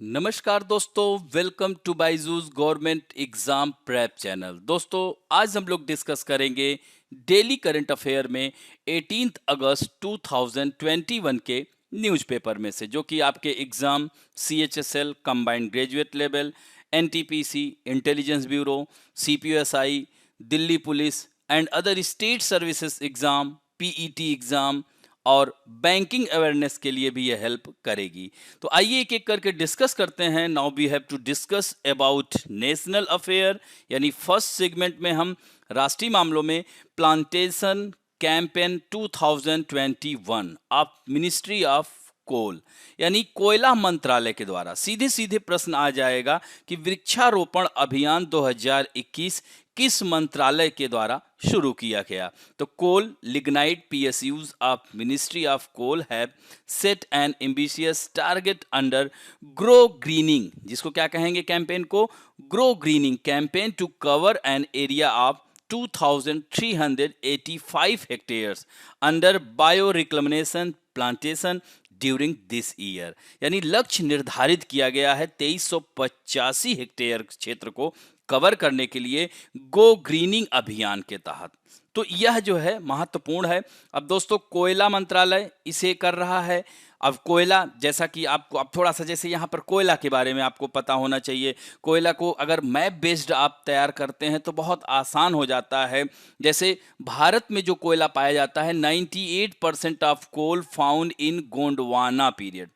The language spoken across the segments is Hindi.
नमस्कार दोस्तों, welcome to Byju's government exam prep channel. दोस्तों, आज हम लोग डिस्कस करेंगे डेली करंट अफेयर में 18 अगस्त 2021 के न्यूज़पेपर में से, जो कि आपके exam CHSL combined graduate level, NTPC, intelligence bureau, CPSI, Delhi police and other state services exam, PET exam और बैंकिंग अवेयरनेस के लिए भी यह हेल्प करेगी। तो आइए एक एक करके डिस्कस करते हैं। Now we have to discuss about national affair, यानी फर्स्ट सेगमेंट में हम राष्ट्रीय मामलों में plantation campaign 2021 of ministry of coal, यानी कोयला मंत्रालय के द्वारा सीधे सीधे प्रश्न आ जाएगा कि वृक्षारोपण अभियान 2021 किस मंत्रालय के द्वारा शुरू किया गया। तो coal lignite PSUs of ministry of coal have set an ambitious target under grow greening, जिसको क्या कहेंगे कैंपेन को, grow greening campaign to cover an area of 2385 hectares under bio reclamation plantation during this year. यानी लक्ष्य निर्धारित किया गया है 2385 हेक्टेयर क्षेत्र को कवर करने के लिए गो ग्रीनिंग अभियान के तहत। तो यह जो है महत्वपूर्ण है। अब दोस्तों, कोयला मंत्रालय इसे कर रहा है। अब कोयला, जैसा कि आपको अब थोड़ा सा जैसे यहाँ पर कोयला के बारे में आपको पता होना चाहिए। कोयला को अगर मैप बेस्ड आप तैयार करते हैं तो बहुत आसान हो जाता है। जैसे भारत में जो कोयला पाया जाता है, 98% of coal found in Gondwana period,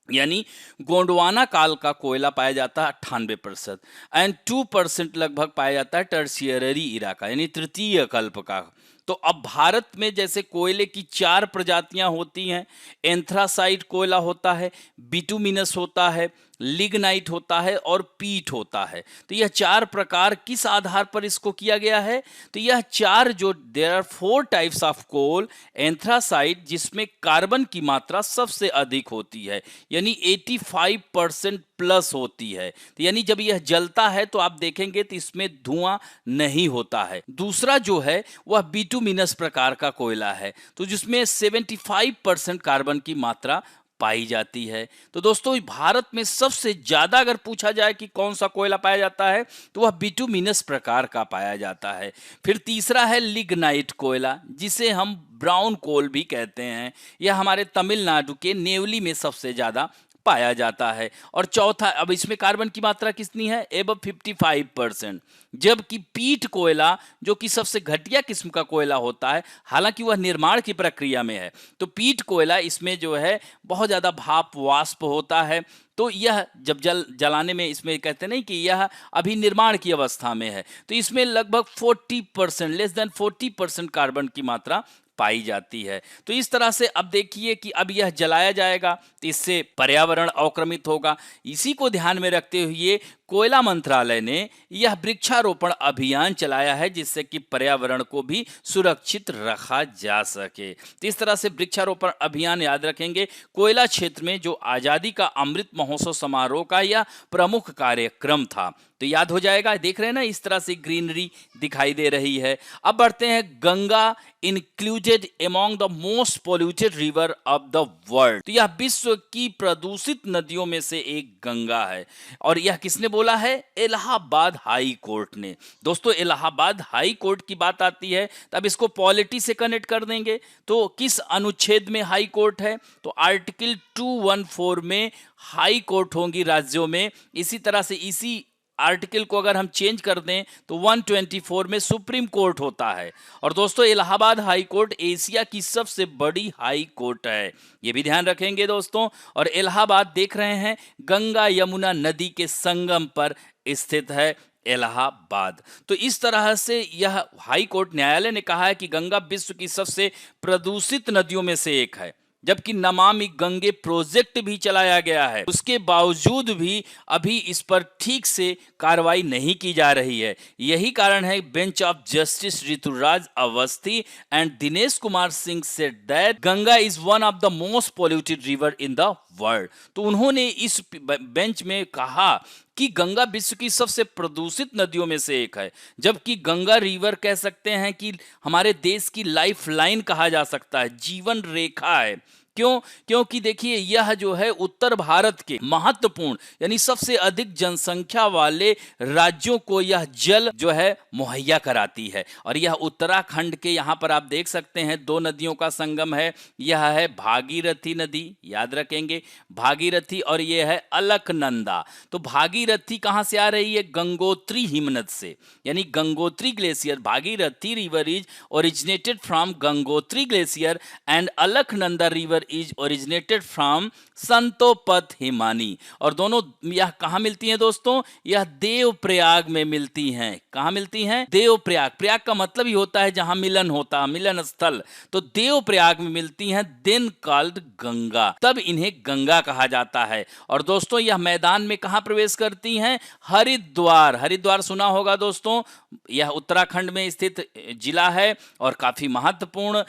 यानी गोंडवाना काल का कोयला पाया जाता है 98%, एंड 2% लगभग पाया जाता है टर्शियरी इरा का, यानी तृतीय कल्प का। तो अब भारत में जैसे कोयले की 4 प्रजातियां होती हैं। एंथ्रासाइट कोयला होता है, बिटुमिनस होता है, लिग्नाइट होता है और पीट होता है। तो यह 4 प्रकार किस आधार पर इसको किया गया है? तो यह 4 जो there are 4 types of coal. Anthracite, जिसमें कार्बन की मात्रा सबसे अधिक होती है, यानी 85% प्लस होती है। तो यानी जब यह जलता है तो आप देखेंगे तो इसमें धुआं नहीं होता है। दूसरा जो है वह बिटुमिनस प्रकार का कोयला है, तो जिसमें 75% कार्बन की मात्रा पाई जाती है। तो दोस्तों, भारत में सबसे ज्यादा अगर पूछा जाए कि कौन सा कोयला पाया जाता है तो वह बिटुमिनस प्रकार का पाया जाता है। फिर तीसरा है लिग्नाइट कोयला, जिसे हम ब्राउन कोल भी कहते हैं। यह हमारे तमिलनाडु के नेवली में सबसे ज्यादा पाया जाता है। और चौथा, अब इसमें कार्बन की मात्रा कितनी है? एबव 55%। जबकि पीट कोयला, जो कि सबसे घटिया किस्म का कोयला होता है, हालांकि वह निर्माण की प्रक्रिया में है, तो पीट कोयला इसमें जो है बहुत ज़्यादा भाप वाष्प होता है। तो यह जब जलाने में, इसमें कहते नहीं कि यह अभी निर्माण की अवस्था में है, तो इसमें लगभग 40%, लेस देन 40% कार्बन की मात्रा पाई जाती है। तो इस तरह से अब देखिए कि अब यह जलाया जाएगा तो इससे पर्यावरण अवक्रमित होगा। इसी को ध्यान में रखते हुए कोयला मंत्रालय ने यह वृक्षारोपण अभियान चलाया है, जिससे कि पर्यावरण को भी सुरक्षित रखा जा सके। तो इस तरह से वृक्षारोपण अभियान याद रखेंगे। कोयला क्षेत्र में जो आजादी का अमृत महोत्सव समारोह का यह प्रमुख कार्यक्रम था, तो याद हो जाएगा। देख रहे हैं ना, इस तरह से ग्रीनरी दिखाई दे रही है। अब बढ़ते हैं, Ganga included among the most polluted river of the world. तो यह विश्व की प्रदूषित नदियों में से एक गंगा है, और यह किसने बोला है? इलाहाबाद हाई कोर्ट ने। दोस्तों, इलाहाबाद हाई कोर्ट की बात आती है तो अब इसको पॉलिटी से कनेक्ट कर देंगे। तो किस अनुच्छेद में हाई कोर्ट है? तो आर्टिकल 214 में हाई कोर्ट होंगी राज्यों में। इसी तरह से इसी आर्टिकल को अगर हम चेंज कर दें तो 124 में सुप्रीम कोर्ट होता है। और दोस्तों, इलाहाबाद हाई कोर्ट एशिया की सबसे बड़ी हाई कोर्ट है, ये भी ध्यान रखेंगे दोस्तों। और इलाहाबाद देख रहे हैं, गंगा यमुना नदी के संगम पर स्थित है इलाहाबाद। तो इस तरह से यह हाई कोर्ट न्यायालय ने कहा है कि गंगा विश्व की सबसे प्रदूषित नदियों में से एक है। जबकि नमामि गंगे प्रोजेक्ट भी चलाया गया है, उसके बावजूद भी अभी इस पर ठीक से कार्रवाई नहीं की जा रही है। यही कारण है bench of justice Rituraj Awasthi and Dinesh Kumar Singh said that Ganga is one of the most polluted river in the world. तो उन्होंने इस बेंच में कहा कि गंगा विश्व की सबसे प्रदूषित नदियों में से एक है, जबकि गंगा रिवर कह सकते हैं कि हमारे देश की लाइफ लाइन कहा जा सकता है, जीवन रेखा है। क्यों? क्योंकि देखिए यह जो है उत्तर भारत के महत्वपूर्ण यानी सबसे अधिक जनसंख्या वाले राज्यों को यह जल जो है मुहैया कराती है। और यह उत्तराखंड के यहाँ पर आप देख सकते हैं दो नदियों का संगम है। यह है भागीरथी नदी, याद रखेंगे भागीरथी, और यह है अलकनंदा। तो भागीरथी कहाँ से आ रही है? गंगोत्री हिमनद से, यानी Gangotri glacier. Bhagirathi river is originated from Gangotri glacier and Alaknanda river is originated from Satopanth हिमानी। और दोनों यह कहां मिलती हैं दोस्तों? यह देवप्रयाग में मिलती हैं। कहां मिलती हैं? देवप्रयाग। प्रयाग का मतलब ही होता है जहां मिलन होता, मिलन स्थल। तो देवप्रयाग में मिलती हैं, देन कॉल्ड गंगा, तब इन्हें गंगा कहा जाता है। और दोस्तों यह मैदान में कहां प्रवेश करती हैं? हरिद्वार। हरिद्वार सुना होगा दोस्तों, यह उत्तराखंड में स्थित जिला है और काफी महत्वपूर्ण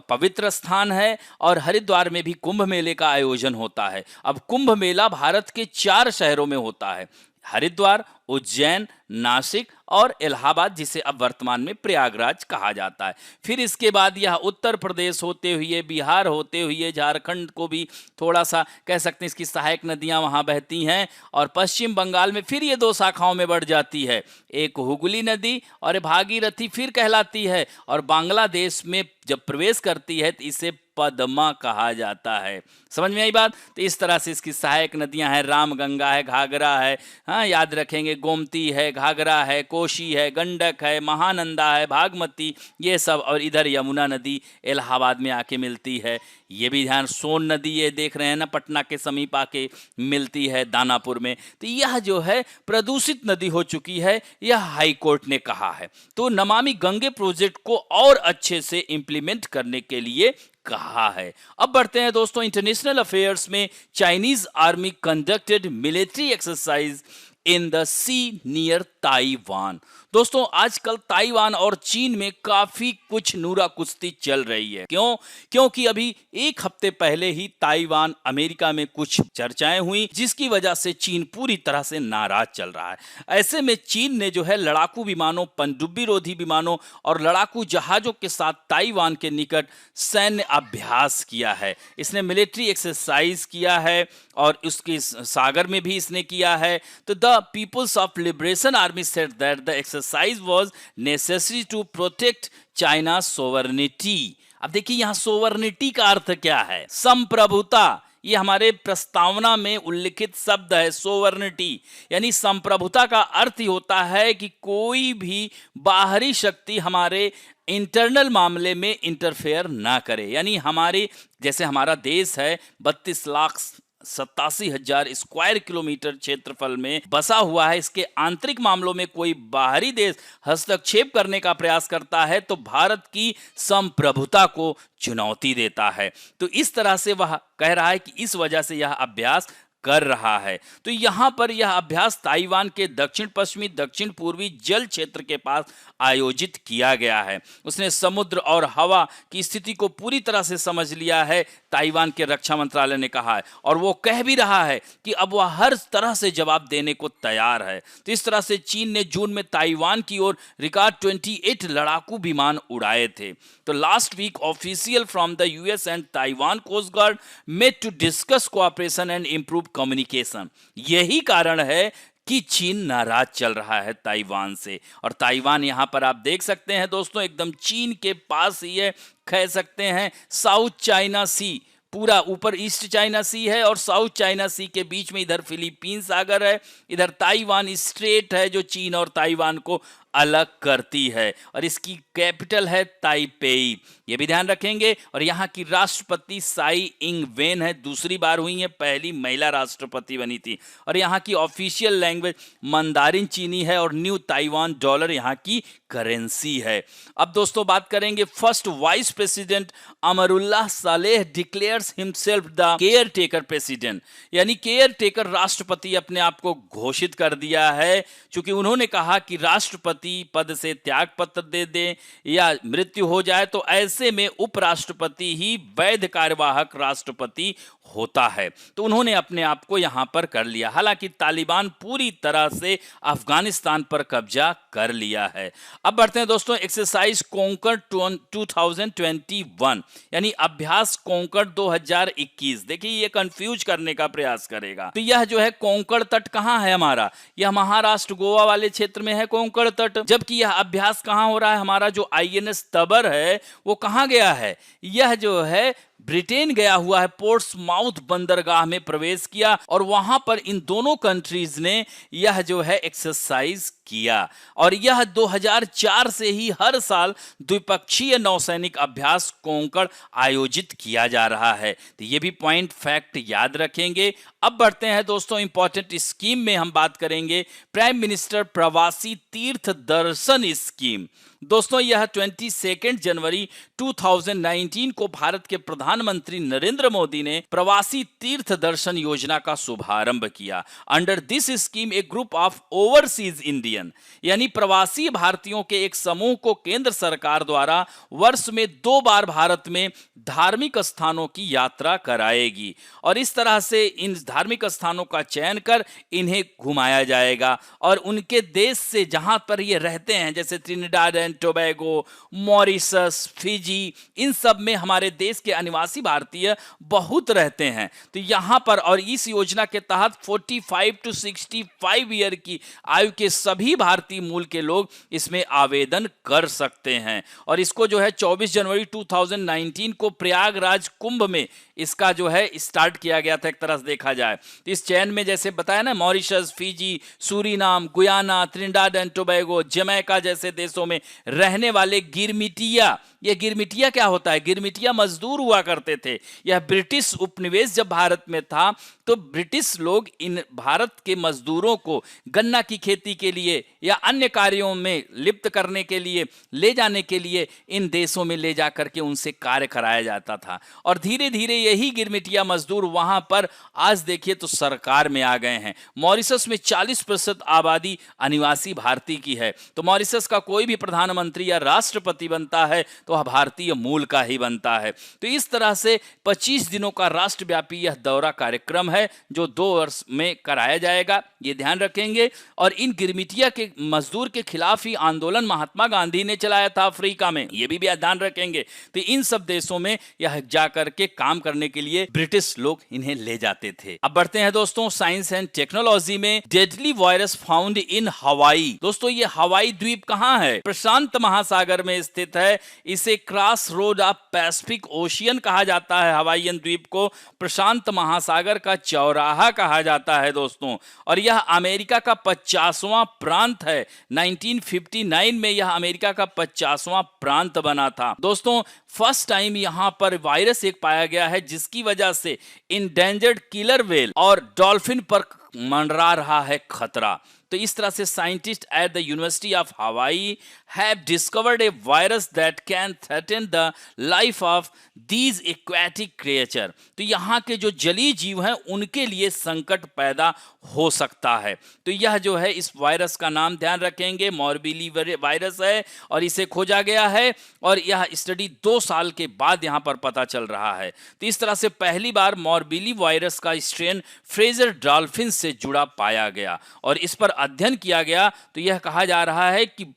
पवित्र स्थान है। और हरिद्वार में भी कुंभ मेले का आयोजन होता है। अब कुंभ मेला भारत के 4 शहरों में होता है, हरिद्वार, उज्जैन, नासिक और इलाहाबाद, जिसे अब वर्तमान में प्रयागराज कहा जाता है। फिर इसके बाद यह उत्तर प्रदेश होते हुए, बिहार होते हुए, झारखंड को भी थोड़ा सा कह सकते हैं इसकी सहायक नदियां वहां बहती हैं। और पश्चिम बंगाल में फिर ये 2 शाखाओं में बढ़ जाती है, एक हुगली नदी और भागीरथी फिर कहलाती है। और बांग्लादेश में जब प्रवेश करती है तो इसे पद्मा कहा जाता है। समझ में आई बात? तो इस तरह से इसकी सहायक नदियां हैं, रामगंगा है, घाघरा है, हाँ याद रखेंगे, गोमती है, घाघरा है, कोशी है, गंडक है, महानंदा है, भागमती, ये सब। और इधर यमुना नदी इलाहाबाद में आके मिलती है। ये भी ध्यान, सोन नदी ये देख रहे हैं ना, पटना के समीप आके मिलती है दानापुर में। तो यह जो है प्रदूषित नदी हो चुकी है, यह हाई कोर्ट ने कहा है। तो नमामि गंगे प्रोजेक्ट को और अच्छे से इंप्लीमेंट करने के लिए कहा है। अब बढ़ते हैं दोस्तों इंटरनेशनल अफेयर्स में। Chinese army conducted military exercise in the sea near Taiwan. दोस्तों आजकल ताइवान और चीन में काफी कुछ नूरा कुश्ती चल रही है। क्यों? क्योंकि अभी 1 हफ्ते पहले ही ताइवान अमेरिका में कुछ चर्चाएं हुई, जिसकी वजह से चीन पूरी तरह से नाराज चल रहा है। ऐसे में चीन ने जो है लड़ाकू विमानों, पनडुब्बी रोधी विमानों और लड़ाकू जहाजों के साथ ताइवान के निकट सैन्य अभ्यास किया है। इसने मिलिट्री एक्सरसाइज किया है और उसके सागर में भी इसने किया है। तो the people's of liberation army said that the exercise was necessary to protect China sovereignty. अब देखिए यहां सोवरेनिटी का अर्थ क्या है? संप्रभुता। ये हमारे प्रस्तावना में उल्लिखित शब्द है सोवरेनिटी, यानी संप्रभुता का अर्थ ही होता है कि कोई भी बाहरी शक्ति हमारे इंटरनल मामले में इंटरफेयर ना करे। यानी हमारे जैसे हमारा देश है 32,87,000 स्क्वायर किलोमीटर क्षेत्रफल में बसा हुआ है, इसके आंतरिक मामलों में कोई बाहरी देश हस्तक्षेप करने का प्रयास करता है तो भारत की संप्रभुता को चुनौती देता है। तो इस तरह से वह कह रहा है कि इस वजह से यह अभ्यास कर रहा है। तो यहां पर यह अभ्यास ताइवान के दक्षिण पश्चिमी, दक्षिण पूर्वी जल क्षेत्र के पास आयोजित किया गया है। उसने समुद्र और हवा की स्थिति को पूरी तरह से समझ लिया है, ताइवान के रक्षा मंत्रालय ने कहा है। और वो कह भी रहा है कि अब वह हर तरह से जवाब देने को तैयार है। तो इस तरह से चीन ने जून में ताइवान की ओर रिकॉर्ड 28 लड़ाकू विमान उड़ाए थे। तो last week official from the US and Taiwan coast guard met to discuss cooperation and improve communication. यही कारण है कि चीन नाराज चल रहा है ताइवान से। और ताइवान यहां पर आप देख सकते हैं दोस्तों एकदम चीन के पास ही है, कह सकते हैं साउथ चाइना सी, पूरा ऊपर ईस्ट चाइना सी है और साउथ चाइना सी के बीच में इधर फिलीपीन सागर है, इधर ताइवान स्ट्रेट है जो चीन और ताइवान को अलग करती है। और इसकी कैपिटल है ताइपेई, ये भी ध्यान रखेंगे। और यहाँ की राष्ट्रपति साई इंग वेन है, दूसरी बार हुई है, पहली महिला राष्ट्रपति बनी थी। और यहाँ की ऑफिशियल लैंग्वेज मंदारिन चीनी है और न्यू ताइवान डॉलर यहाँ की करेंसी है। अब दोस्तों बात करेंगे first vice president Amrullah Saleh declares himself the care taker president, यानी केयर टेकर राष्ट्रपति अपने आप को घोषित कर दिया है, क्योंकि उन्होंने कहा कि राष्ट्रपति पद से त्याग पत्र दे दें या मृत्यु हो जाए तो ऐसे में उपराष्ट्रपति ही वैध कार्यवाहक राष्ट्रपति होता है। तो उन्होंने अपने आप को यहाँ पर कर लिया। हालांकि तालिबान पूरी तरह से अफगानिस्तान पर कब्जा कर लिया है। अब बढ़ते हैं दोस्तों एक्सरसाइज कोंकण 2021 यानी अभ्यास कोंकण 2021। देखिए ये कंफ्यूज करने का प्रयास करेगा। तो यह जो है कोंकण तट कहाँ है हमारा, यह महाराष्ट्र गोवा वाले क्षेत्र में है कोंकण तट। जबकि यह अभ्यास कहाँ हो रहा है, हमारा जो आईएनएस तबर है वो कहाँ गया है, यह जो है ब्रिटेन गया हुआ है, पोर्ट्समाउथ बंदरगाह में प्रवेश किया और वहां पर इन दोनों कंट्रीज ने यह जो है एक्सरसाइज किया। और यह 2004 से ही हर साल द्विपक्षीय नौसैनिक अभ्यास कोंकण आयोजित किया जा रहा है। तो ये भी पॉइंट फैक्ट याद रखेंगे। अब बढ़ते हैं दोस्तों इंपॉर्टेंट स्कीम में हम बात करेंगे प्राइम मिनिस्टर प्रवासी तीर्थ दर्शन स्कीम। दोस्तों यह 22 जनवरी 2019 को भारत के प्रधानमंत्री नरेंद्र मोदी ने प्रवासी तीर्थ दर्शन योजना का शुभारंभ किया। Under this scheme A group of overseas Indian यानी प्रवासी भारतीयों के एक समूह को केंद्र सरकार द्वारा वर्ष में 2 बार भारत में धार्मिक स्थानों की यात्रा कराएगी और इस तरह से इन धार्मिक स्थानों का चयन कर इन्हें घुमाया जाएगा और उनके देश से जहां पर ये रहते हैं जैसे Trinidad and Tobago, Mauritius, Fiji, इन सब में हमारे देश के अनिवासी भारतीय बहुत रहते हैं। तो यहां पर और इस योजना के तहत 45 टू 65 ईयर की आयु के सभी भारतीय मूल के लोग इसमें आवेदन कर सकते हैं। और इसको जो है 24 जनवरी 2019 को प्रयागराज कुंभ में इसका जो है स्टार्ट किया गया था। एक तरह से देखा जाए तो इस चयन में जैसे बताया ना, Mauritius, Fiji, Suriname, Guyana, Trinidad and Tobago, Jamaica जैसे देशों में रहने वाले गिरमिटिया, यह गिरमिटिया क्या होता है, गिरमिटिया मजदूर हुआ करते थे। यह ब्रिटिश उपनिवेश जब भारत में था तो ब्रिटिश लोग इन भारत के मजदूरों को गन्ना की खेती के लिए या अन्य कार्यों में लिप्त करने के लिए ले जाने के लिए इन देशों में ले जाकर के उनसे कार्य कराया जाता था। और धीरे धीरे यही गिरमिटिया मजदूर वहां पर आज देखिए तो सरकार में आ गए हैं। मॉरिशस में 40% आबादी अनिवासी भारतीय की है। तो मॉरिशस का कोई भी प्रधानमंत्री या राष्ट्रपति बनता है तो वह भारतीय मूल का ही बनता है। तो इस तरह से 25 दिनों का राष्ट्रव्यापी यह दौरा कार्यक्रम है जो 2 वर्ष में कराया जाएगा, ये ध्यान रखेंगे। और इन गिरमिटिया के मजदूर के खिलाफ ही आंदोलन महात्मा गांधी ने चलाया था अफ्रीका में, ये भी ध्यान रखेंगे। तो इन सब देशों में यह जाकर के काम करने के लिए ब्रिटिश लोग इन्हें ले जाते थे। अब बढ़ते हैं दोस्तों साइंस एंड टेक्नोलॉजी में। डेडली वायरस फाउंड इन हवाई। दोस्तों ये हवाई द्वीप कहां है, प्रशांत महासागर में स्थित है। इसे cross road of Pacific ocean कहा जाता है। हवाईयन द्वीप को प्रशांत महासागर का चौराहा कहा जाता है दोस्तों। और यह अमेरिका का 50वां प्रांत है। 1959 में यह अमेरिका का 50वां प्रांत बना था दोस्तों। फर्स्ट टाइम यहां पर वायरस एक पाया गया है जिसकी वजह से इंडेंजर्ड किलर व्हेल और डॉल्फिन पर मंडरा रहा है खतरा। तो इस तरह से scientist at the university of हवाई have discovered A virus that can threaten the life of these aquatic creature. तो यहाँ के जो जलीय जीव हैं उनके लिए संकट पैदा हो सकता है। तो यह जो है इस वायरस का नाम ध्यान रखेंगे, मॉर्बिली वायरस है और इसे खोजा गया है और यह स्टडी 2 साल के बाद यहाँ पर पता चल रहा है। तो इस तरह से पहली बार मॉर्बिली वायरस का स्ट्रेन फ्रेजर डॉल्फिन से जुड़ा पाया गया और इस पर अध्ययन किया गया। तो यह कहा जा रहा है कि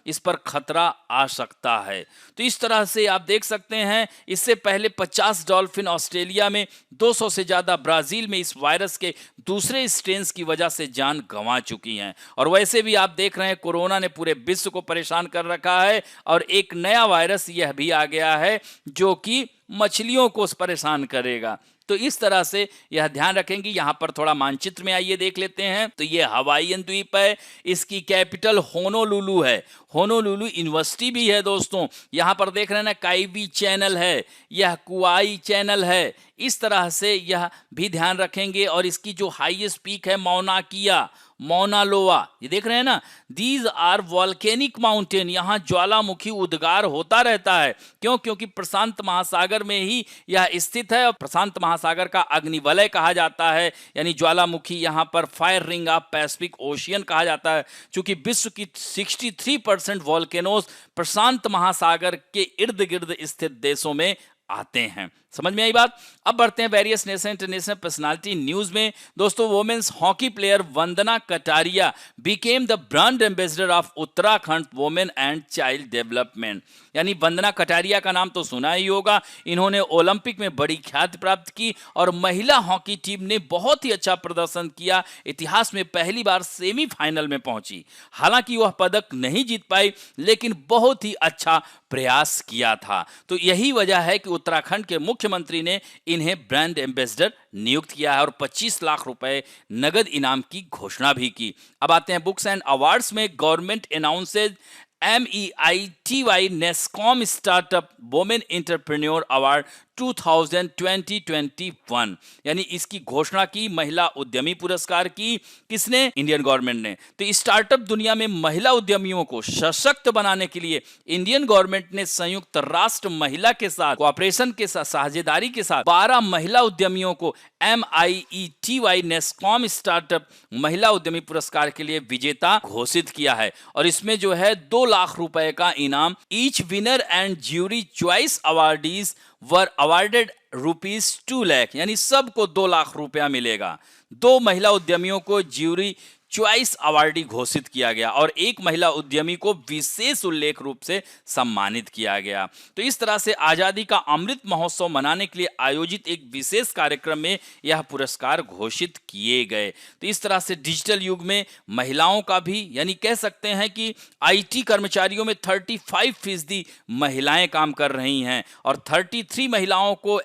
इस पर खतरा आ सकता है। तो इस तरह से आप देख सकते हैं इससे पहले 50 डॉल्फिन ऑस्ट्रेलिया में, 200 से ज्यादा ब्राजील में इस वायरस के दूसरे स्ट्रेन्स की वजह से जान गंवा चुकी हैं। और वैसे भी आप देख रहे हैं कोरोना ने पूरे विश्व को परेशान कर रखा है और एक नया वायरस यह भी आ गया है जो कि मछलियों को परेशान करेगा। तो इस तरह से यह ध्यान रखेंगे। यहां पर थोड़ा मानचित्र में आइए देख लेते हैं। तो ये हवाईयन द्वीप है, इसकी कैपिटल होनोलुलु है। होनोलुलु यूनिवर्सिटी भी है दोस्तों। यहां पर देख रहे हैं ना, काइवी चैनल है, यह कुआई चैनल है। इस तरह से यह भी ध्यान रखेंगे। और इसकी जो हाईएस्ट पीक है मौना किया, मौना लोआ, ये देख रहे हैं ना, दीज आर वॉल्केनिक माउंटेन। यहाँ ज्वालामुखी उद्गार होता रहता है। क्यों? क्योंकि प्रशांत महासागर में ही यह स्थित है और प्रशांत महासागर का अग्निवलय कहा जाता है, यानी ज्वालामुखी यहाँ पर fire ring of Pacific ocean कहा जाता है। चूंकि विश्व की 63% वॉल्केनोस प्रशांत महासागर के इर्द गिर्द स्थित देशों में आते हैं। समझ में आई बात। अब बढ़ते हैं various national international personality news में। दोस्तों, women's hockey player Vandana Kataria became the brand ambassador of Uttarakhand women and child development. यानी वंदना कटारिया का नाम तो सुना ही होगा। इन्होंने ओलंपिक में बड़ी ख्याति प्राप्त की और महिला हॉकी टीम ने बहुत ही अच्छा प्रदर्शन किया, इतिहास में पहली बार सेमीफाइनल में पहुंची। हालांकि वह पदक नहीं जीत पाई, लेकिन बहुत ही अच्छा प्रयास किया था। तो यही वजह है कि उत्तराखंड के मुख्यमंत्री ने इन्हें ब्रांड एम्बेसडर नियुक्त किया है और 25 लाख रुपए नगद इनाम की घोषणा भी की। अब आते हैं बुक्स एंड अवार्ड्स में। Government announces MEITY NASSCOM startup women entrepreneur award 2020-21, यानी इसकी घोषणा की महिला उद्यमी पुरस्कार की। किसने? इंडियन गवर्नमेंट ने। तो स्टार्टअप दुनिया में महिला उद्यमियों को सशक्त बनाने के लिए इंडियन गवर्नमेंट ने संयुक्त राष्ट्र महिला के साथ कोऑपरेशन के साथ, साझेदारी के साथ 12 महिला उद्यमियों को MEITY नेस्कॉम स्टार्टअप महिला उद्यमी पुरस्कार के लिए विजेता घोषित किया है। और इसमें जो है 2 लाख रुपए का इनाम। Each winner and jury choice awardees were awarded ₹2 lakh, यानी सबको 2 लाख रुपया मिलेगा। 2 महिला उद्यमियों को ज्यूरी चॉइस अवार्डी घोषित किया गया और एक महिला उद्यमी को विशेष उल्लेख रूप से सम्मानित किया गया। तो इस तरह से आजादी का अमृत महोत्सव मनाने के लिए आयोजित एक विशेष कार्यक्रम में यह पुरस्कार घोषित किए गए। तो इस तरह से डिजिटल युग में महिलाओं का भी, यानी कह सकते हैं कि IT कर्मचारियों में 35% महिलाएं काम कर रही हैं और 33 महिलाओं को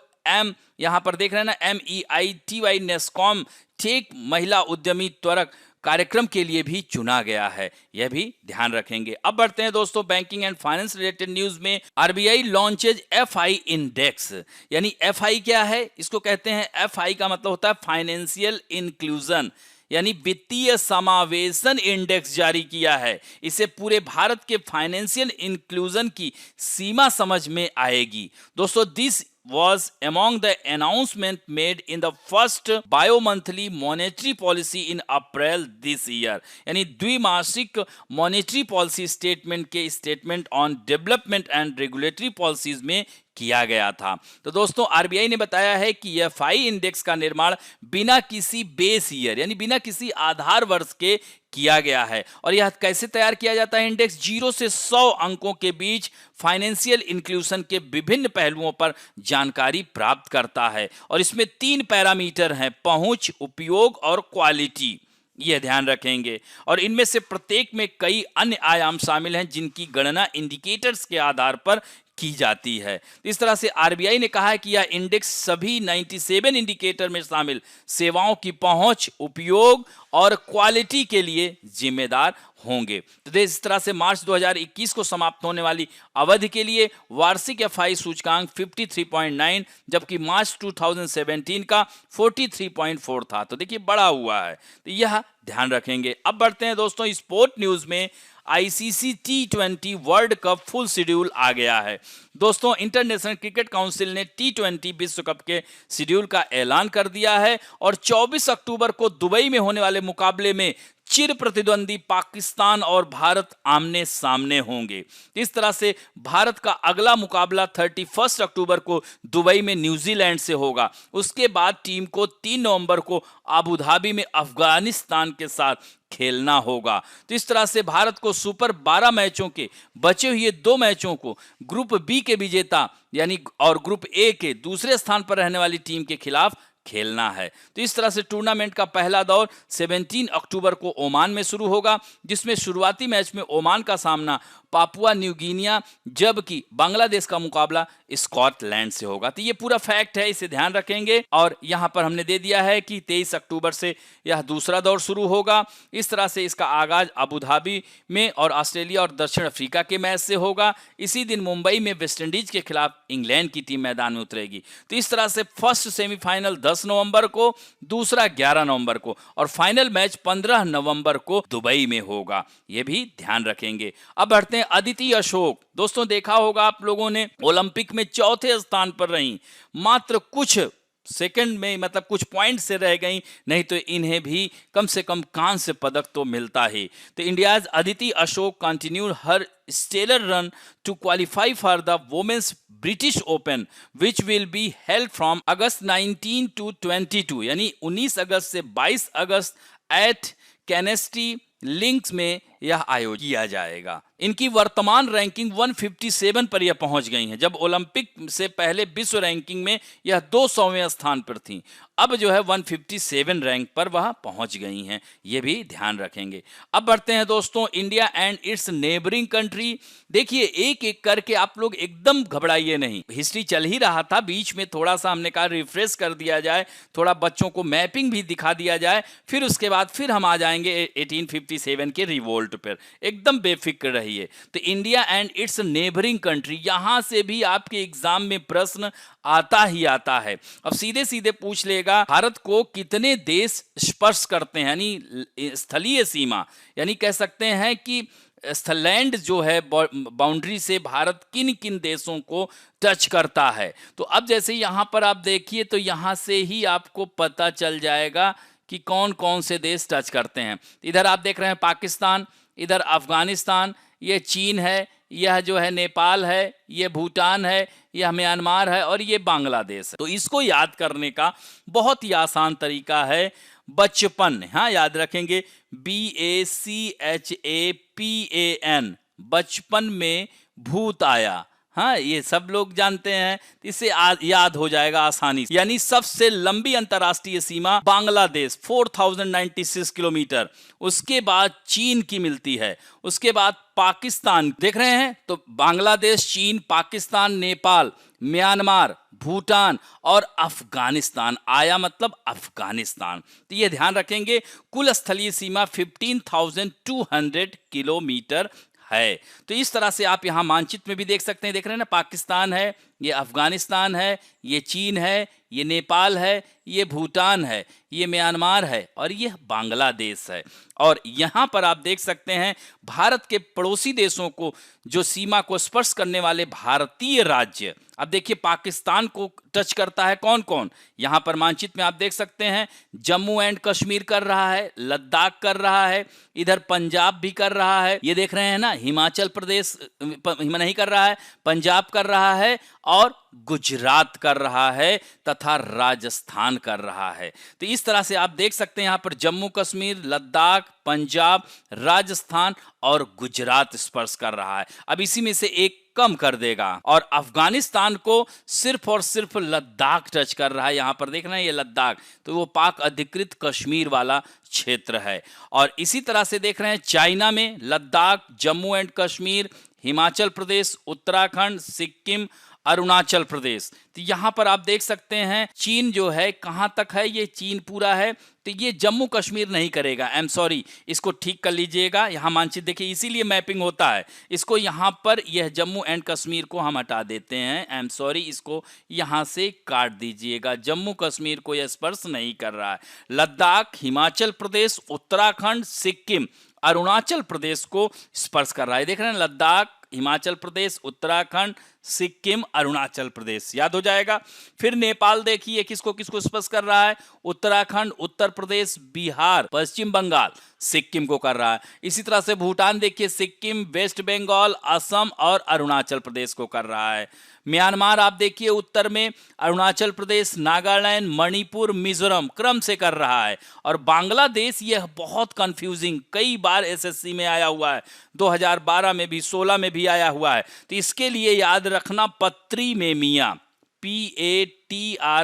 यहां पर देख रहे हैं ना, MEITY नेस्कॉम टेक महिला उद्यमी त्वरक कार्यक्रम के लिए भी चुना गया है। यह भी ध्यान रखेंगे। अब बढ़ते हैं दोस्तों banking and finance related news में। RBI लॉन्चेज FI इंडेक्स, यानी FI क्या है? इसको कहते हैं, FI का मतलब होता है फाइनेंशियल इंक्लूजन, यानी वित्तीय समावेशन इंडेक्स जारी किया है। इसे पूरे भारत के फाइनेंशियल इंक्लूजन की सीमा समझ में आएगी। दोस्तों, this was among the announcement made in the first bi-monthly monetary policy in April this year, यानी द्विमासिक मॉनेटरी पॉलिसी स्टेटमेंट के statement on development and regulatory policies में किया गया था। तो दोस्तों, RBI ने बताया है कि यह FI इंडेक्स का निर्माण बिना किसी बेस ईयर, यानी बिना किसी आधार वर्ष के किया गया है। और यह कैसे तैयार किया जाता है? इंडेक्स 0 से 100 अंकों के बीच फाइनेंशियल इंक्लूजन के विभिन्न पहलुओं पर जानकारी प्राप्त करता है और इसमें 3 पैरामीटर हैं: पहुंच, उपयोग और क्वालिटी। यह ध्यान रखेंगे। और इनमें से प्रत्येक में कई अन्य आयाम शामिल हैं जिनकी गणना इंडिकेटर्स के आधार पर की जाती है। इस तरह से RBI ने कहा है कि यह इंडेक्स सभी 97 इंडिकेटर में शामिल सेवाओं की पहुंच, उपयोग और क्वालिटी के लिए जिम्मेदार होंगे। तो इस तरह से मार्च 2021 को समाप्त होने वाली अवधि के लिए वार्षिक FI सूचकांक 53.9, जबकि मार्च 2017 का 43.4 था। तो देखिए, बड़ा हुआ है। तो यह ध्यान रखेंगे। अब बढ़ते हैं दोस्तों स्पोर्ट न्यूज में। ICC T20 world cup full schedule आ गया है। दोस्तों, इंटरनेशनल क्रिकेट काउंसिल ने T20 विश्व कप के शेड्यूल का ऐलान कर दिया है और 24 अक्टूबर को दुबई में होने वाले मुकाबले में चिर प्रतिद्वंदी पाकिस्तान और भारत आमने सामने होंगे। इस तरह से भारत का अगला मुकाबला 31 अक्टूबर को दुबई में न्यूजीलैंड से होगा। उसके बाद टीम को 3 नवंबर को अबू धाबी में अफगानिस्तान के साथ खेलना होगा। तो इस तरह से भारत को सुपर 12 मैचों के बचे हुए 2 मैचों को ग्रुप बी के विजेता यानी और ग्रुप ए के दूसरे स्थान पर रहने वाली टीम के खिलाफ खेलना है। तो इस तरह से टूर्नामेंट का पहला दौर 17 अक्टूबर को ओमान में शुरू होगा, जिसमें शुरुआती मैच में ओमान का सामना पापुआ न्यू गिनिया, जबकि बांग्लादेश का मुकाबला स्कॉटलैंड से होगा। तो ये पूरा फैक्ट है, इसे ध्यान रखेंगे। और यहां पर हमने दे दिया है कि 23 अक्टूबर से यह दूसरा दौर शुरू होगा। इस तरह से इसका आगाज अबू धाबी में और ऑस्ट्रेलिया और दक्षिण अफ्रीका के मैच से होगा। इसी दिन मुंबई में वेस्टइंडीज के खिलाफ इंग्लैंड की टीम मैदान में उतरेगी। तो इस तरह से फर्स्ट सेमीफाइनल 10 नवंबर को, दूसरा 11 नवंबर को और फाइनल मैच 15 नवंबर को दुबई में होगा। यह भी ध्यान रखेंगे। अब बढ़ते हैं अदिति अशोक। दोस्तों, देखा होगा आप लोगों ने, ओलंपिक में चौथे स्थान पर रही। मात्र कुछ सेकंड में मतलब कुछ पॉइंट से रह गई, नहीं तो इन्हें भी कम से कम कांस्य पदक तो मिलता ही। तो India's Aditi Ashok continue her stellar run to qualify for the women's British Open which will be held from August 19 to 22 यानी 19 अगस्त से 22 अगस्त एट कैनेस्टी लिंक्स में यह आयोजित किया जाएगा। इनकी वर्तमान रैंकिंग 157 पर यह पहुंच गई हैं, जब ओलंपिक से पहले विश्व रैंकिंग में यह 200वें स्थान पर थी। अब जो है 157 रैंक पर वह पहुंच गई हैं, ये भी ध्यान रखेंगे। अब बढ़ते हैं दोस्तों India and it's neighbouring country. देखिए एक एक करके आप लोग एकदम घबराइए नहीं, हिस्ट्री चल ही रहा था, बीच में थोड़ा सा हमने कहा रिफ्रेश कर दिया जाए, थोड़ा बच्चों को मैपिंग भी दिखा दिया जाए, फिर उसके बाद फिर हम आ जाएंगे 1857 के रिवोल्ट पर। एकदम बेफिक्र रहिए। तो India and it's neighbouring country, यहां से भी आपके एग्जाम में प्रश्न आता ही आता है। अब सीधे सीधे पूछ लेगा भारत को कितने देश स्पर्श करते हैं, यानी स्थलीय सीमा, यानी कह सकते हैं कि स्थलैंड जो है बाउंड्री से भारत किन किन देशों को टच करता है। तो अब जैसे यहां पर आप देखिए तो यहां से ही आपको पता चल जाएगा कि कौन कौन से देश टच करते हैं। इधर आप देख रहे हैं पाकिस्तान, इधर अफगानिस्तान, ये चीन है, यह जो है नेपाल है, ये भूटान है, यह म्यांमार है और ये बांग्लादेश है। तो इसको याद करने का बहुत ही आसान तरीका है बचपन। हाँ याद रखेंगे, BACHAPAN, बचपन में भूत आया। हाँ ये सब लोग जानते हैं, इससे याद हो जाएगा आसानी से। यानी सबसे लंबी अंतर्राष्ट्रीय सीमा बांग्लादेश 4096 किलोमीटर, उसके बाद चीन की मिलती है, उसके बाद पाकिस्तान देख रहे हैं, तो बांग्लादेश, चीन, पाकिस्तान, नेपाल, म्यांमार, भूटान और अफगानिस्तान आया, मतलब अफगानिस्तान। तो ये ध्यान रखेंगे, कुल स्थलीय सीमा 15,200 किलोमीटर है। तो इस तरह से आप यहां मानचित्र में भी देख सकते हैं, देख रहे हैं ना, पाकिस्तान है, ये अफगानिस्तान है, ये चीन है, ये नेपाल है, ये भूटान है, ये म्यांमार है और ये बांग्लादेश है। और यहां पर आप देख सकते हैं भारत के पड़ोसी देशों को जो सीमा को स्पर्श करने वाले भारतीय राज्य, अब देखिए पाकिस्तान को टच करता है कौन कौन, यहां पर मानचित्र में आप देख सकते हैं जम्मू एंड कश्मीर कर रहा है, लद्दाख कर रहा है, इधर पंजाब भी कर रहा है, ये देख रहे हैं ना, हिमाचल प्रदेश नहीं कर रहा है, पंजाब कर रहा है और गुजरात कर रहा है तथा राजस्थान कर रहा है। तो इस तरह से आप देख सकते हैं यहां पर जम्मू कश्मीर, लद्दाख, पंजाब, राजस्थान और गुजरात स्पर्श कर रहा है। अब इसी में से एक कम कर देगा और अफगानिस्तान को सिर्फ और सिर्फ लद्दाख टच कर रहा है। यहां पर देख रहे हैं ये लद्दाख, तो वो पाक अधिकृत कश्मीर वाला क्षेत्र है। और इसी तरह से देख रहे हैं चाइना में लद्दाख, जम्मू एंड कश्मीर, हिमाचल प्रदेश, उत्तराखंड, सिक्किम, अरुणाचल प्रदेश। तो यहां पर आप देख सकते हैं चीन जो है कहां तक है, ये चीन पूरा है, तो ये जम्मू कश्मीर नहीं करेगा, आई एम सॉरी, इसको ठीक कर लीजिएगा। यहां मानचित्र देखिए, इसीलिए मैपिंग होता है, इसको यहां पर यह जम्मू एंड कश्मीर को हम हटा देते हैं, आई एम सॉरी, इसको यहां से काट दीजिएगा, जम्मू कश्मीर को यह स्पर्श नहीं कर रहा है। लद्दाख, हिमाचल प्रदेश, उत्तराखंड, सिक्किम, अरुणाचल प्रदेश को स्पर्श कर रहा है। देख रहे हैं लद्दाख, हिमाचल प्रदेश, उत्तराखंड, सिक्किम, अरुणाचल प्रदेश, याद हो जाएगा। फिर नेपाल देखिए किसको किसको स्पर्श कर रहा है, उत्तराखंड, उत्तर प्रदेश, बिहार, पश्चिम बंगाल, सिक्किम को कर रहा है। इसी तरह से भूटान देखिए, सिक्किम, वेस्ट बंगाल, असम और अरुणाचल प्रदेश को कर रहा है। म्यांमार आप देखिए उत्तर में अरुणाचल प्रदेश, नागालैंड, मणिपुर, मिजोरम क्रम से कर रहा है। और बांग्लादेश, यह बहुत कंफ्यूजिंग, कई बार एसएससी में आया हुआ है, 2012 में भी, 16 में भी आया हुआ है। तो इसके लिए याद रखना पत्री में मियाँ, PATRIM,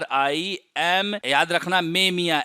याद रखना MEMIA,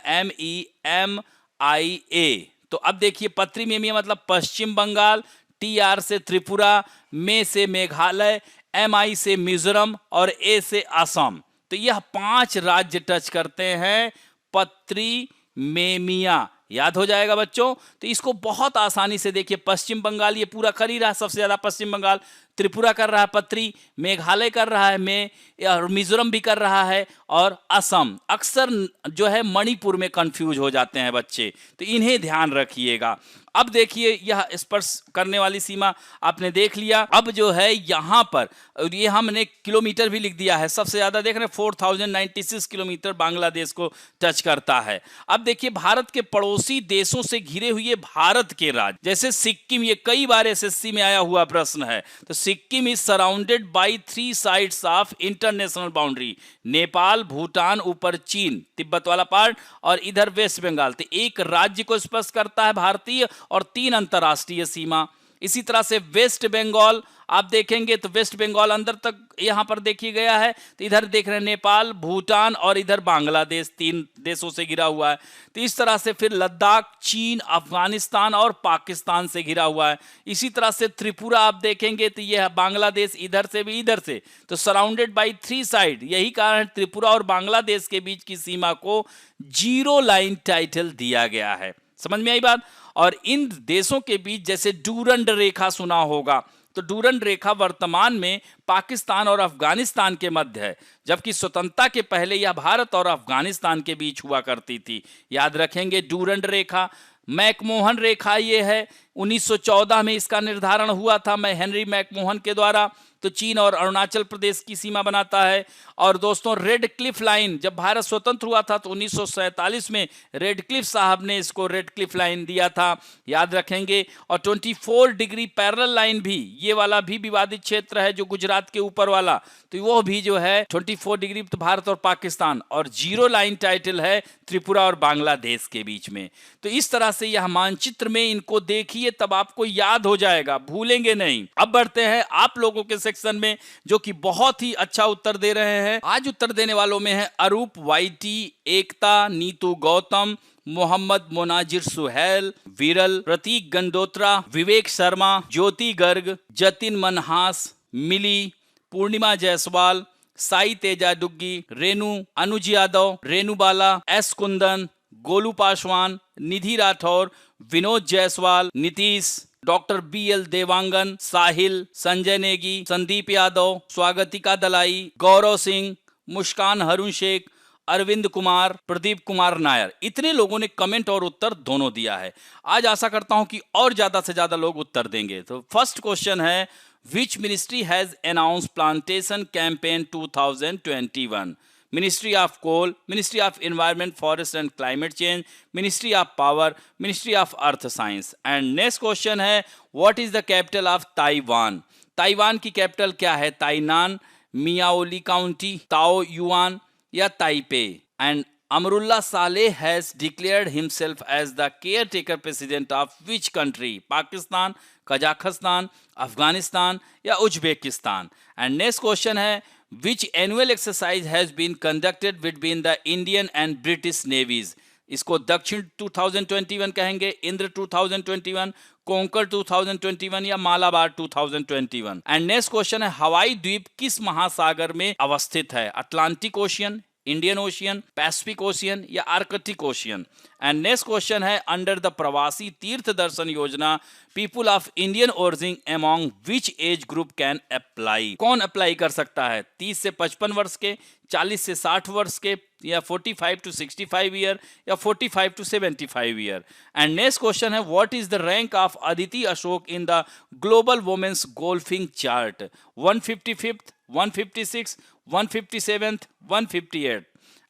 MEMIA। तो अब देखिए पत्री में मियाँ मतलब पश्चिम बंगाल, TR से त्रिपुरा, मे से मेघालय, MI से मिजोरम और A से असम। तो यह 5 राज्य टच करते हैं पत्री में मियाँ, याद हो जाएगा बच्चों। तो इसको बहुत आसानी से देखिए, पश्चिम बंगाल ये पूरा कर ही रहा है, सबसे ज्यादा पश्चिम बंगाल, त्रिपुरा कर रहा है पत्री, मेघालय कर रहा है और मिजोरम भी कर रहा है, और असम। अक्सर जो है मणिपुर में कंफ्यूज हो जाते हैं बच्चे, तो इन्हें ध्यान रखिएगा। अब देखिए यह स्पर्श करने वाली सीमा आपने देख लिया। अब जो है यहाँ पर, और ये हमने किलोमीटर भी लिख दिया है, सबसे ज्यादा देख रहे हैं 4096 किलोमीटर बांग्लादेश को टच करता है। अब देखिए भारत के पड़ोसी देशों से घिरे हुए भारत के राज्य, जैसे सिक्किम, ये कई बार एसएससी में आया हुआ प्रश्न है। तो Sikkim is surrounded by 3 sides of international boundary, Nepal, Bhutan, ऊपर चीन, तिब्बत वाला पार्ट, और इधर वेस्ट बंगाल। तो एक राज्य को स्पर्श करता है भारतीय और 3 अंतरराष्ट्रीय सीमा। इसी तरह से वेस्ट बंगाल आप देखेंगे तो वेस्ट बंगाल अंदर तक यहां पर देखिए गया है। तो इधर देख रहे हैं नेपाल, भूटान और इधर बांग्लादेश, 3 देशों से घिरा हुआ है। तो इस तरह से फिर लद्दाख, चीन, अफगानिस्तान और पाकिस्तान से घिरा हुआ है। इसी तरह से त्रिपुरा आप देखेंगे तो यह बांग्लादेश इधर से भी इधर से, तो सराउंडेड बाई 3 साइड। यही कारण त्रिपुरा और बांग्लादेश के बीच की सीमा को जीरो लाइन टाइटल दिया गया है। समझ में आई बात। और इन देशों के बीच जैसे डूरंड रेखा सुना होगा, तो डूरंड रेखा वर्तमान में पाकिस्तान और अफगानिस्तान के मध्य है, जबकि स्वतंत्रता के पहले यह भारत और अफगानिस्तान के बीच हुआ करती थी। याद रखेंगे डूरंड रेखा। मैकमोहन रेखा ये है, 1914 में इसका निर्धारण हुआ था हेनरी मैकमोहन के द्वारा। तो चीन और अरुणाचल प्रदेश की सीमा बनाता है। और दोस्तों रेड क्लिफ लाइन, जब भारत स्वतंत्र हुआ था तो 1947 में रेड क्लिफ साहब ने इसको रेड क्लिफ लाइन दिया था, याद रखेंगे। और 24 डिग्री पैरेलल लाइन भी, ये वाला भी विवादित क्षेत्र है जो गुजरात के ऊपर वाला, तो वो भी जो है 24 डिग्री तो भारत और पाकिस्तान, और जीरो लाइन टाइटल है त्रिपुरा और बांग्लादेश के बीच में। तो इस तरह से यह मानचित्र में इनको देखिए, तब आपको याद हो जाएगा, भूलेंगे नहीं। अब बढ़ते हैं आप लोगों के सेक्शन में, जो कि बहुत ही अच्छा उत्तर दे रहे हैं। आज उत्तर देने वालों में है अरूप वाईटी, एकता, नीतू गौतम, मोहम्मद मोनाजिर सुहेल, विरल, प्रतीक गंडोत्रा, विवेक शर्मा, ज्योति गर्ग, जतिन मनहास, मिली, पूर्णिमा जायसवाल, साई तेजा डुग्गी, रेनू, अनुज यादव, रेनू बाला, एस कुंदन, गोलू पासवान, निधि राठौर, विनोद जायसवाल, नीतीश, डॉक्टर BL देवांगन, साहिल, संजय नेगी, संदीप यादव, स्वागतिका दलाई, गौरव सिंह, मुस्कान हरुण शेख, अरविंद कुमार, प्रदीप कुमार नायर, इतने लोगों ने कमेंट और उत्तर दोनों दिया है। आज आशा करता हूं कि और ज्यादा से ज्यादा लोग उत्तर देंगे। तो फर्स्ट क्वेश्चन है, which ministry has announced plantation campaign 2021? Ministry of Coal, Ministry of Environment, Forest and Climate Change, Ministry of Power, Ministry of Earth Science. And next question है, what is the capital of Taiwan? Taiwan की कैपिटल क्या है? ताइनान, मियाओली काउंटी, ताओ युआन या Taipei? And Amrullah Saleh has declared himself as the caretaker president of which country? Pakistan, Kazakhstan, Afghanistan या उज्बेकिस्तान? And next question है, which annual exercise has been conducted between the Indian and British navies? इसको दक्षिण 2021 कहेंगे, इंद्र 2021, कोंकण 2021 या मालाबार 2021। एंड नेक्स्ट क्वेश्चन है, हवाई द्वीप किस महासागर में अवस्थित है? Atlantic ocean, Indian ocean, Pacific ocean या Arctic ocean? And next question है, under the Pravasi Tirth Darshan Yojana people of Indian origin among which age group can apply? कौन अप्लाई कर सकता है? 30 से 55 वर्ष के, 40 से 60 वर्ष के, या 45 to 65 ईयर या 45 to 75 year? And next question है, what is the rank of Aditi Ashok in the global women's golfing chart? 155th, 156, 157th, 158th?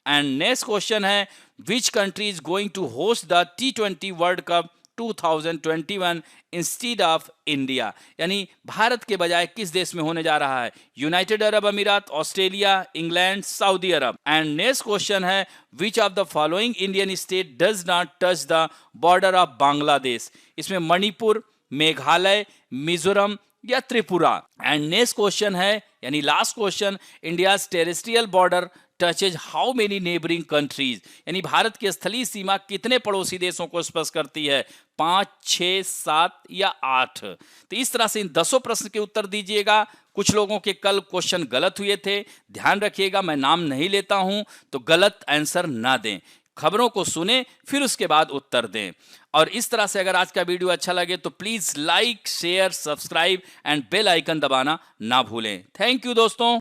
And next question है, which country is going to host the T20 world cup 2021 instead of India? यानी भारत के बजाय किस देश में होने जा रहा है? United Arab Emirates, Australia, England, Saudi Arab? And next question है, which of the following Indian state does not touch the border of Bangladesh? इसमें मणिपुर, मेघालय, मिजोरम या त्रिपुरा? एंड नेक्स्ट क्वेश्चन है, यानी last question, India terrestrial border touches how many neighbouring countries? यानी भारत की स्थलीय सीमा कितने पड़ोसी देशों को स्पर्श करती है? 5, 6, 7 या 8? तो इस तरह से इन 10 प्रश्न के उत्तर दीजिएगा। कुछ लोगों के कल क्वेश्चन गलत हुए थे, ध्यान रखिएगा, मैं नाम नहीं लेता हूं, तो गलत आंसर ना दें। खबरों को सुने फिर उसके बाद उत्तर दें। और इस तरह से अगर आज का वीडियो अच्छा लगे तो please like, share, subscribe and bell icon दबाना ना भूलें। थैंक यू दोस्तों।